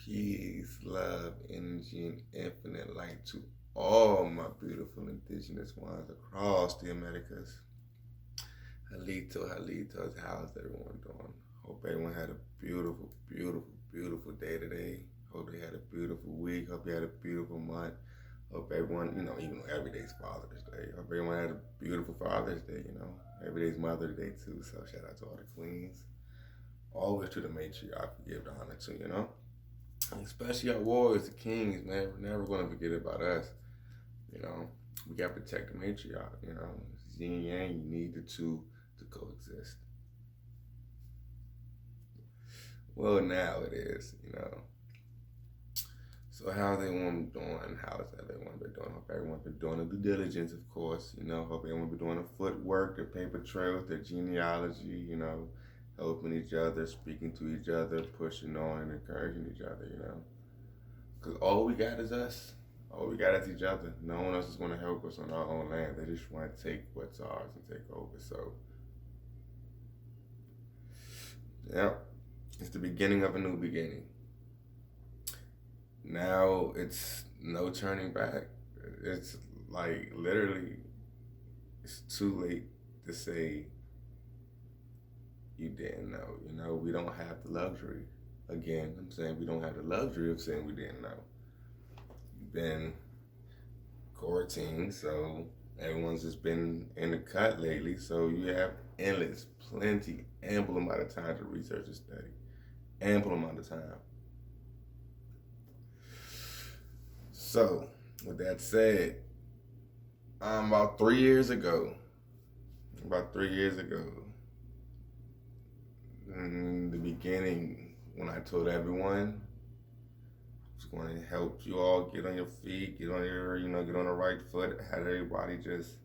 Peace, love, energy, and infinite light to all my beautiful indigenous ones across the Americas. Halito, Halitos, how's everyone doing? Hope everyone had a beautiful, beautiful, beautiful day today. Hope they had a beautiful week. Hope you had a beautiful month. Hope everyone, even though every day's Father's Day, hope everyone had a beautiful Father's Day. Every day's Mother's Day too, so shout out to all the queens. Always to the matriarch, give the honor to. Especially our warriors, the kings, man. We're never going to forget about us. You know, we got to protect the matriarch. It's yin and yang. You need the two to coexist. Well, now it is. So how's everyone doing? How's everyone been doing? Hope everyone's been doing the due diligence, of course. Hope everyone been doing the footwork, the paper trails, the genealogy. Helping each other, speaking to each other, pushing on and encouraging each other. Because all we got is us. All we got is each other. No one else is going to help us on our own land. They just want to take what's ours and take over. So, yeah, it's the beginning of a new beginning. Now it's no turning back. It's like literally, it's too late to say you didn't know. We don't have the luxury. Again, I'm saying we don't have the luxury of saying we didn't know. You've been quarantined, so everyone's just been in the cut lately, so you have endless, plenty, ample amount of time to research and study. Ample amount of time. So, with that said, about 3 years ago, in the beginning, when I told everyone I was going to help you all get on your feet, get on the right foot, had everybody just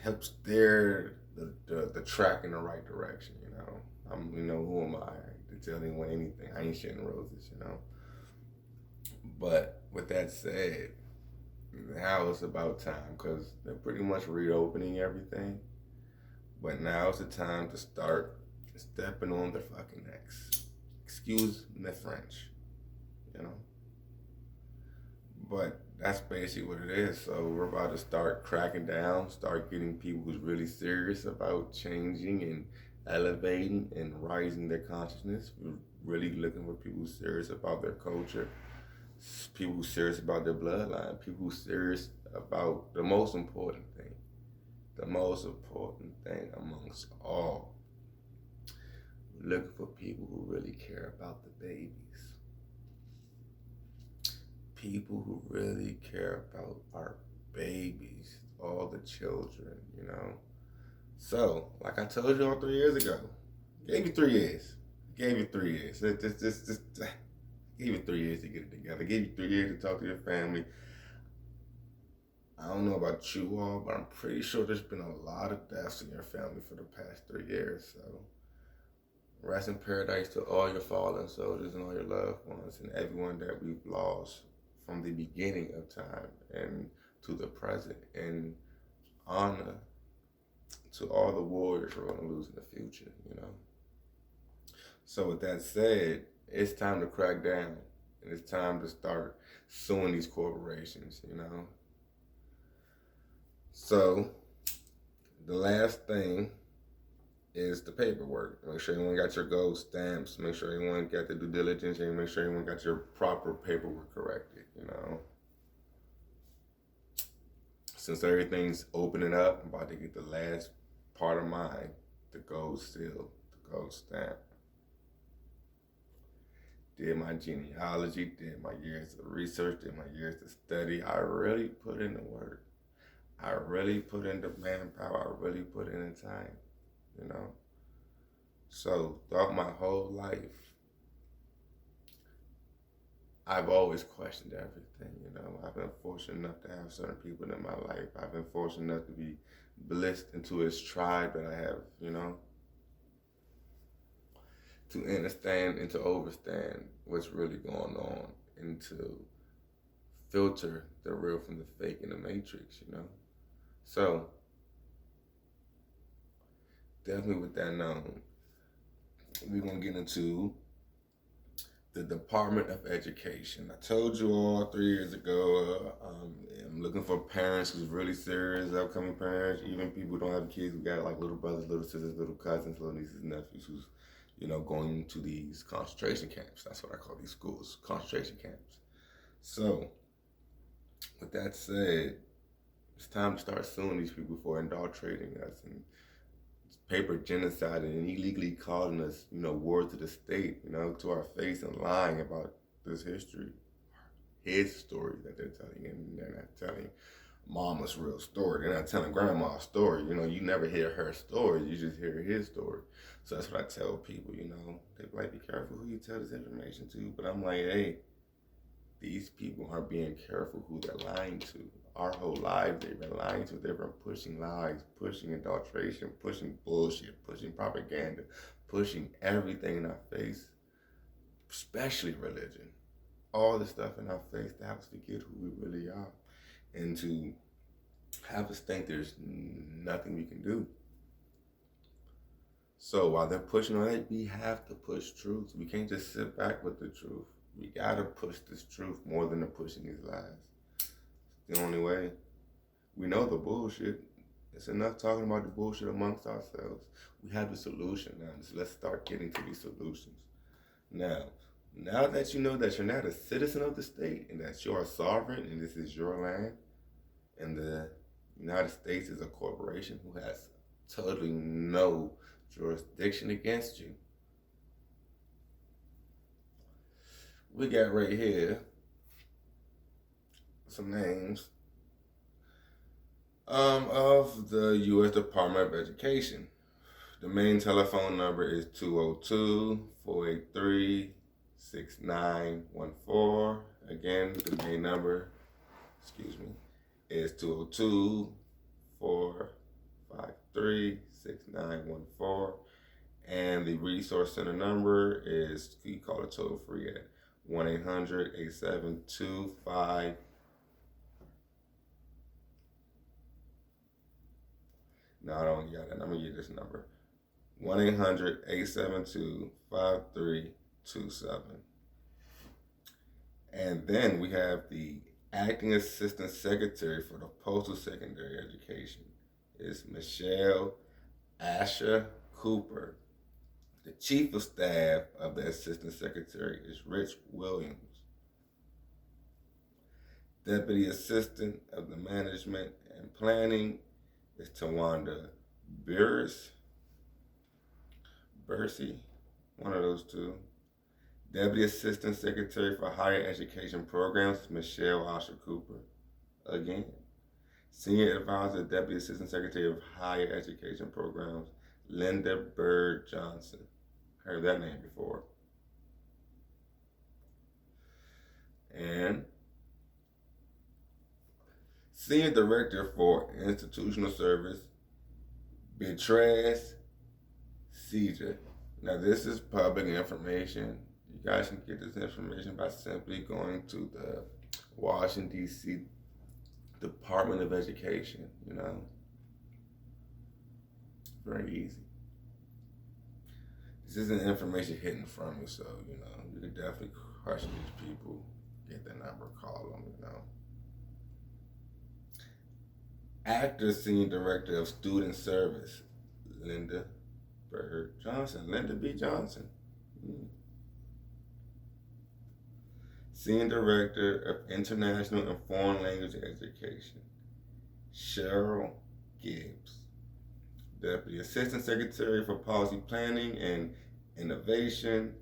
help steer the track in the right direction. Who am I to tell anyone anything? I ain't shitting roses. But with that said, now it's about time because they're pretty much reopening everything. But now it's the time to start stepping on their fucking necks. Excuse me French. But that's basically what it is. So we're about to start cracking down, start getting people who's really serious about changing and elevating and rising their consciousness. We're really looking for people who's serious about their culture, people who's serious about their bloodline, people who's serious about the most important thing amongst all. We're looking for people who really care about the babies. People who really care about our babies, all the children. So, like I told you all 3 years ago, gave you 3 years. Gave you 3 years. Just gave you 3 years to get it together. Gave you 3 years to talk to your family. I don't know about you all, but I'm pretty sure there's been a lot of deaths in your family for the past 3 years. So, rest in paradise to all your fallen soldiers and all your loved ones and everyone that we've lost from the beginning of time and to the present, and honor to all the warriors we're going to lose in the future. So with that said, it's time to crack down, and it's time to start suing these corporations. So the last thing is the paperwork. Make sure everyone got your gold stamps. Make sure everyone got the due diligence, and make sure everyone got your proper paperwork corrected. Since everything's opening up, I'm about to get the last part of mine, the gold seal, the gold stamp. Did my genealogy, did my years of research, did my years of study. I really put in the work. I really put in the manpower. I really put in the time. So throughout my whole life, I've always questioned everything. I've been fortunate enough to have certain people in my life. I've been fortunate enough to be blessed into his tribe that I have, to understand and to understand what's really going on and to filter the real from the fake in the matrix. So, definitely with that known, we're going to get into the Department of Education. I told you all 3 years ago, I'm looking for parents who's really serious, upcoming parents, even people who don't have kids, who got like little brothers, little sisters, little cousins, little nieces, and nephews who's, going to these concentration camps. That's what I call these schools, concentration camps. So, with that said, it's time to start suing these people for indoctrinating us and paper genocide and illegally calling us, war to the state, to our face and lying about this history, his story that they're telling, and they're not telling mama's real story. They're not telling grandma's story. You never hear her story, you just hear his story. So that's what I tell people, they like, be careful who you tell this information to. But I'm like, hey, these people aren't being careful who they're lying to. Our whole lives they've been lying to. They've been pushing lies, pushing adulteration, pushing bullshit, pushing propaganda, pushing everything in our face, especially religion. All this stuff in our face to have us forget who we really are and to have us think there's nothing we can do. So while they're pushing on that, we have to push truth. We can't just sit back with the truth. We gotta push this truth more than pushing these lies. It's the only way. We know the bullshit. It's enough talking about the bullshit amongst ourselves. We have the solution now, so let's start getting to these solutions. Now that you know that you're not a citizen of the state and that you are sovereign and this is your land, and the United States is a corporation who has totally no jurisdiction against you, we got right here some names of the U.S. Department of Education. The main telephone number is 202-483-6914. Again, the main number, is 202-453-6914. And the Resource Center number is, you call it toll free at 1-800-872-5. No, I don't got that. I'm going to get this number. 1-800-872-5327. And then we have the Acting Assistant Secretary for the Postal Secondary Education. It's Michelle Asher Cooper. The Chief of Staff of the Assistant Secretary is Rich Williams. Deputy Assistant of the Management and Planning is Tawanda Bursey, one of those two. Deputy Assistant Secretary for Higher Education Programs is Michelle Asher Cooper. Again. Senior Advisor, Deputy Assistant Secretary of Higher Education Programs, Linda Bird Johnson. Heard that name before. And Senior Director for Institutional Service, Beatrice Seeger. Now this is public information. You guys can get this information by simply going to the Washington, D.C. Department of Education, Very easy. This isn't information hidden from you, so, you can definitely question these people, get the number, call them, Actor Senior Director of Student Service, Linda Bird Johnson, Linda B. Johnson. Senior Director of International and Foreign Language Education, Cheryl Gibbs. Deputy Assistant Secretary for Policy Planning and Innovation,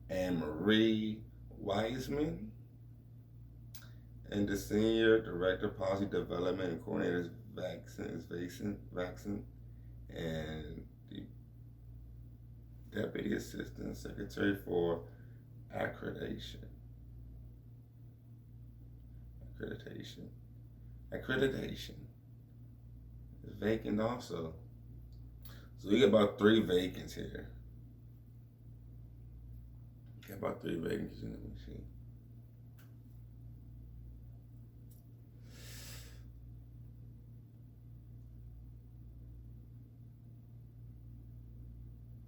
Anne Marie Wiseman. And the Senior Director of Policy Development and Coordinator is Vaxon. And the Deputy Assistant Secretary for Accreditation is vacant also. So we got about 3 vacants here. Let me see.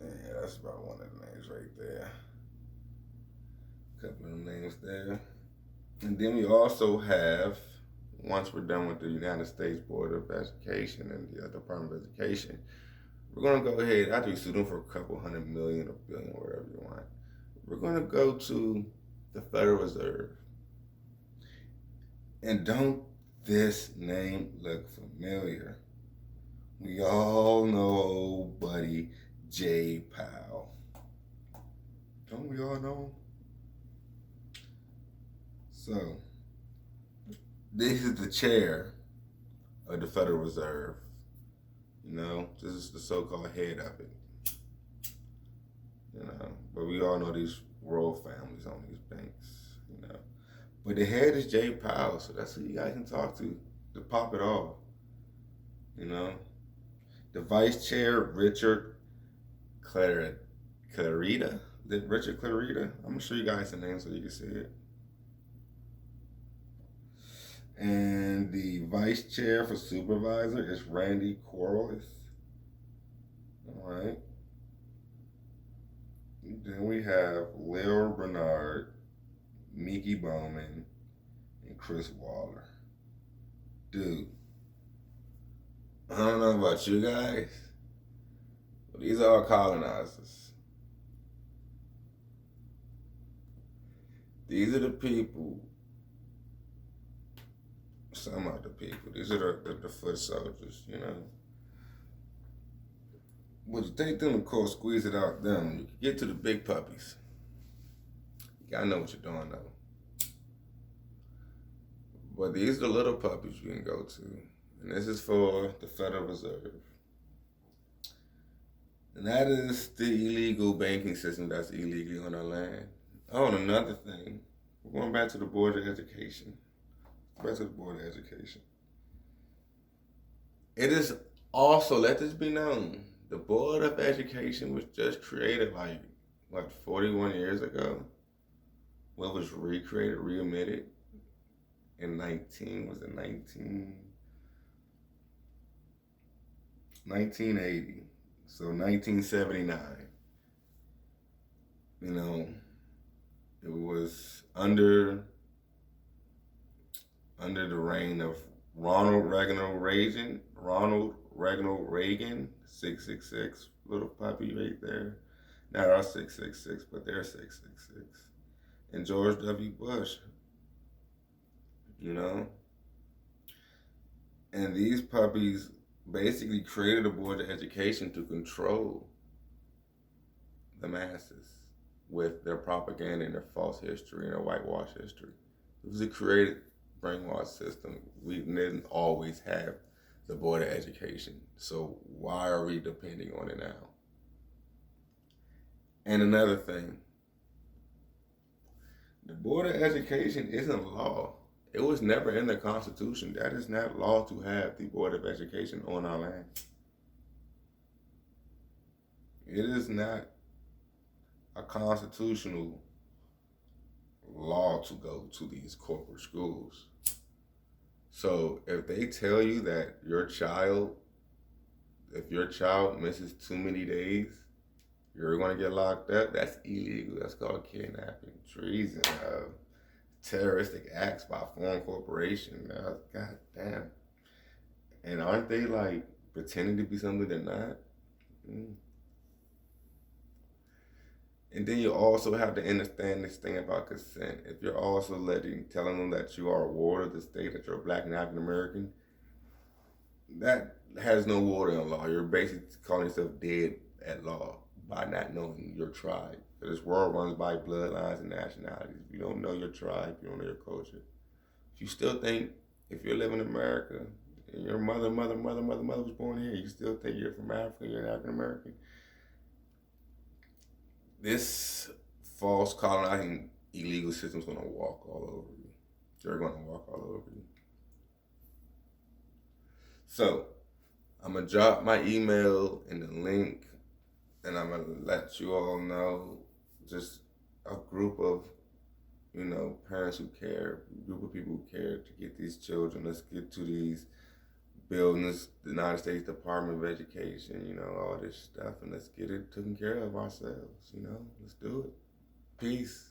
Yeah, that's about one of the names right there. couple of names there. And then we also have, once we're done with the United States Board of Education and the Department of Education, we're going to go ahead, after you sue them for a couple hundred million or billion, whatever you want, we're going to go to the Federal Reserve. And don't this name look familiar? We all know old buddy Jay Powell. Don't we all know him? So, this is the chair of the Federal Reserve. You know, this is the so-called head of it. You know, but we all know these royal families on these banks, you know. But the head is Jay Powell, so that's who you guys can talk to pop it off. You know. The vice chair, Richard Clarita. Richard Clarita? I'm gonna show you guys the name so you can see it. And the vice chair for supervisor is Randy Corliss. All right. Then we have Lil Bernard, Mickey Bowman, and Chris Waller. Dude, I don't know about you guys, but these are all colonizers. These are the people, some of the people, these are the foot soldiers, you know. But you take them, of course, squeeze it out them, you can get to the big puppies. You gotta know what you're doing, though. But these are the little puppies you can go to. And this is for the Federal Reserve. And that is the illegal banking system that's illegally on our land. Oh, and another thing. We're going back to the Board of Education. Back to the Board of Education. It is also, let this be known, the Board of Education was just created like 41 years ago. Well, it was recreated, readmitted in 1980. So 1979. You know, it was under the reign of Ronald Reagan, 666, little puppy right there. Not our 666, but their 666. And George W. Bush, you know. And these puppies basically created a board of education to control the masses with their propaganda and their false history and their whitewash history. It was a created brainwash system. We didn't always have the Board of Education. So why are we depending on it now? And another thing, the Board of Education isn't law. It was never in the Constitution. That is not law to have the Board of Education on our land. It is not a constitutional law to go to these corporate schools. So if they tell you that if your child misses too many days, you're going to get locked up, that's illegal. That's called kidnapping, treason, terroristic acts by a foreign corporation. God damn. And aren't they like pretending to be something they're not? And then you also have to understand this thing about consent. If you're also telling them that you are a ward of the state, that you're a Black and African American, that has no ward in law. You're basically calling yourself dead at law by not knowing your tribe. This world runs by bloodlines and nationalities. If you don't know your tribe, you don't know your culture. If you still think, if you live in America, and your mother was born here, you still think you're from Africa, you're an African American, this false colonizing illegal system is going to walk all over you. They're going to walk all over you. So, I'm going to drop my email in the link, and I'm going to let you all know, just a group of, parents who care, a group of people who care to get these children. Let's get to these buildings, the United States Department of Education, all this stuff, and let's get it taken care of ourselves, let's do it. Peace.